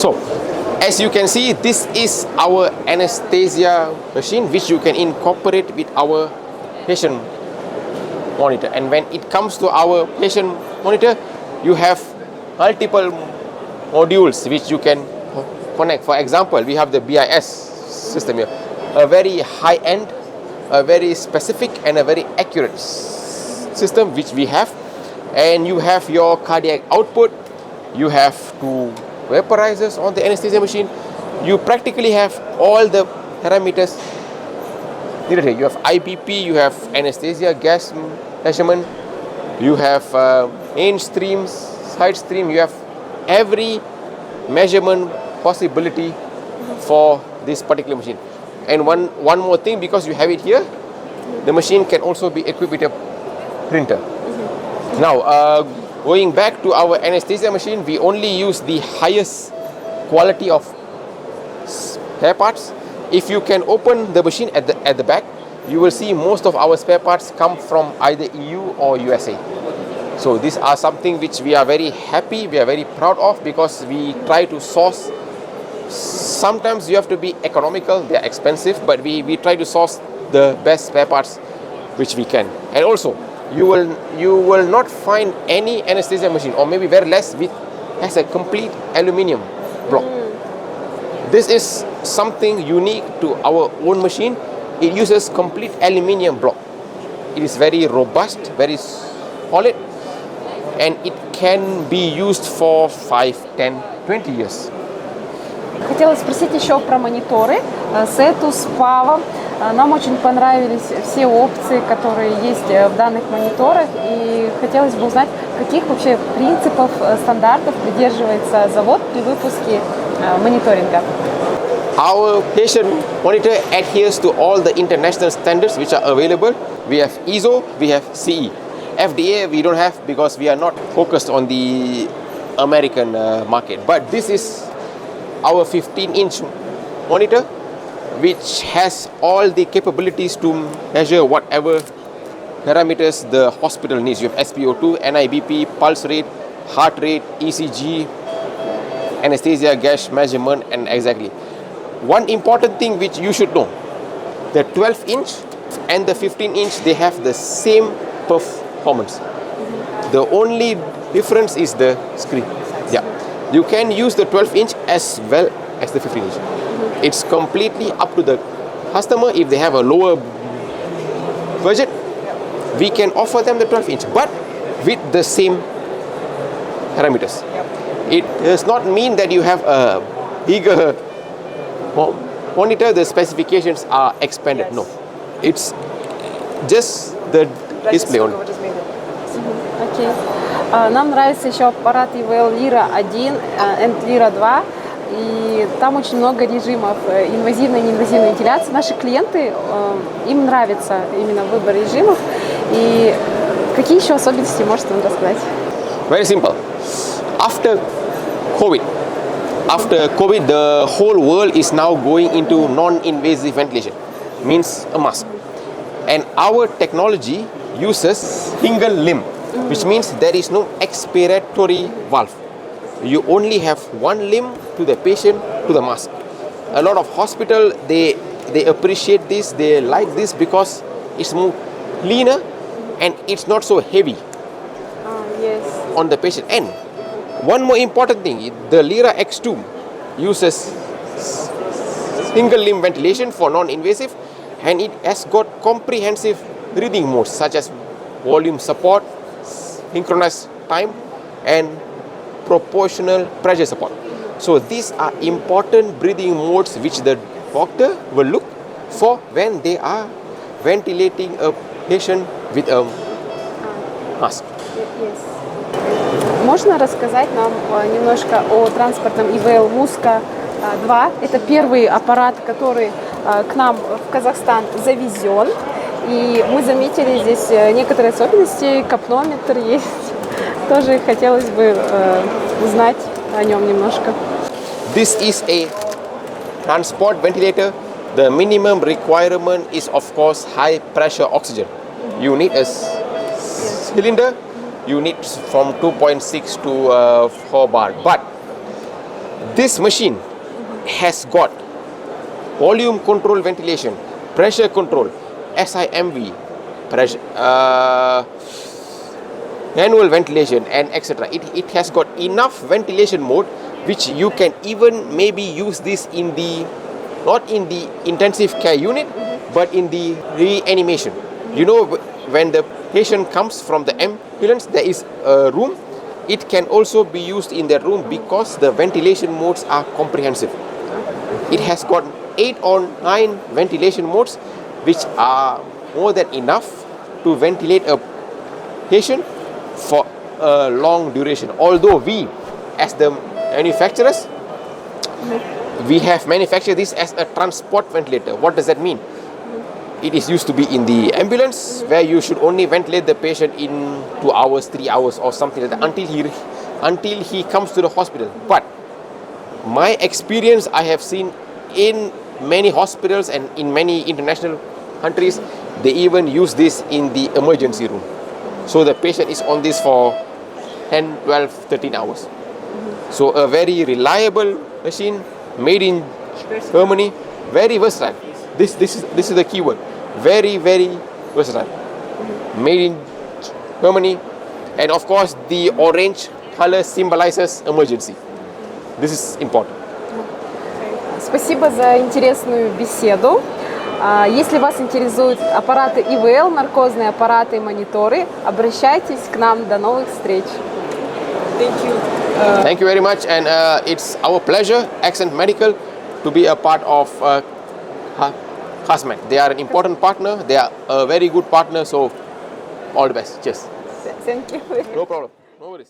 So, as you can see, this is our anesthesia machine, which you can incorporate with our patient monitor. And when it comes to our patient monitor, you have multiple modules which you can connect. For example, we have the BIS system here, a very high-end, a very specific and a very accurate system which we have. And you have your cardiac output, you have two vaporizers on the anesthesia machine. You practically have all the parameters needed here. You have IBP, you have anesthesia gas measurement, you have main streams, side stream, you have every measurement possibility for this particular machine. And one more thing, because you have it here, the machine can also be equipped with a printer. Now, going back to our anesthesia machine, we only use the highest quality of spare parts. If you can open the machine at the back, you will see most of our spare parts come from either EU or USA. So these are something which we are very happy, we are very proud of, because we try to source. Sometimes you have to be economical, they are expensive, but we try to source the best spare parts which we can. And also, you will not find any anesthesia machine, or maybe very less, which has a complete aluminium block. This is something unique to our own machine. It uses complete aluminium block. It is very robust, very solid, and it can be used for 5, 10, 20 years. Хотела спросить еще про мониторы, сету, СПАВа. Нам очень понравились все опции, которые есть в данных мониторах, и хотелось бы узнать, каких вообще принципов, стандартов придерживается завод при выпуске мониторинга. Our patient monitor adheres to all the international standards which are available. We have ISO, we have CE. FDA we don't have because we are not focused on the American market. But this is our 15-inch monitor, which has all the capabilities to measure whatever parameters the hospital needs. You have SpO2, NIBP, pulse rate, heart rate, ECG, anesthesia gas measurement, and exactly. One important thing which you should know, the 12-inch and the 15-inch, they have the same performance. The only difference is the screen. Yeah, you can use the 12-inch as well as the 15-inch. It's completely up to the customer. If they have a lower budget, we can offer them the 12-inch, but with the same parameters. It does not mean that you have a bigger monitor, the specifications are expanded. No, it's just the display only. Okay. Нам нравится еще аппарат ИВЛ LYRAx2 и LYRAx2. И там очень много режимов инвазивной и неинвазивной вентиляции. Наши клиенты, им нравится именно выбор режимов. И какие еще особенности можете нам рассказать? Very simple. After COVID, the whole world is now going into non-invasive ventilation, means a mask. And our technology uses single limb, which means there is no expiratory valve. You only have one limb to the patient, to the mask. A lot of hospitals, they appreciate this, they like this because it's more cleaner and it's not so heavy on the patient. And one more important thing, the LYRAx2 uses single limb ventilation for non-invasive, and it has got comprehensive breathing modes such as volume support, synchronized time, and proportional pressure support. So these are important breathing modes which the doctor will look for when they are ventilating a patient with a mask. Можно рассказать нам немножко о транспортном ИВЛ MUSCA 2? Это первый аппарат, который к нам в Казахстан завезен. И мы заметили здесь некоторые особенности, капнометр есть. Тоже хотелось бы узнать о нем немножко. This is a transport ventilator. The minimum requirement is, of course, high pressure oxygen. You need a cylinder. You need from 2.6 to 4 bar. But This machine has got volume control ventilation, pressure control, SIMV, pressure, manual ventilation, and etc. It has got enough ventilation mode which you can even maybe use this in the, not in the intensive care unit, but in the reanimation. You know, when the patient comes from the ambulance, there is a room. It can also be used in that room because the ventilation modes are comprehensive. It has got 8 or 9 ventilation modes which are more than enough to ventilate a patient for a long duration. Although we, as the manufacturers, we have manufactured this as a transport ventilator. What does that mean? It is used to be in the ambulance where you should only ventilate the patient in 2 hours, 3 hours or something like that until he comes to the hospital. But my experience, I have seen in many hospitals and in many international countries, they even use this in the emergency room. So the patient is on this for 10, 12, 13 hours. So a very reliable machine made in Germany, very versatile. This is the key word. Very, very versatile. Made in Germany. And of course, the orange color symbolizes emergency. This is important. Спасибо за интересную беседу. Если вас интересуют аппараты ИВЛ, наркозные аппараты и мониторы, обращайтесь к нам. До новых встреч. Thank you. Thank you very much, and it's our pleasure, aXcent Medical, to be a part of KAZMEDEQ. They are an important partner. They are a very good partner. So, all the best. Cheers. Thank you. No problem. No worries.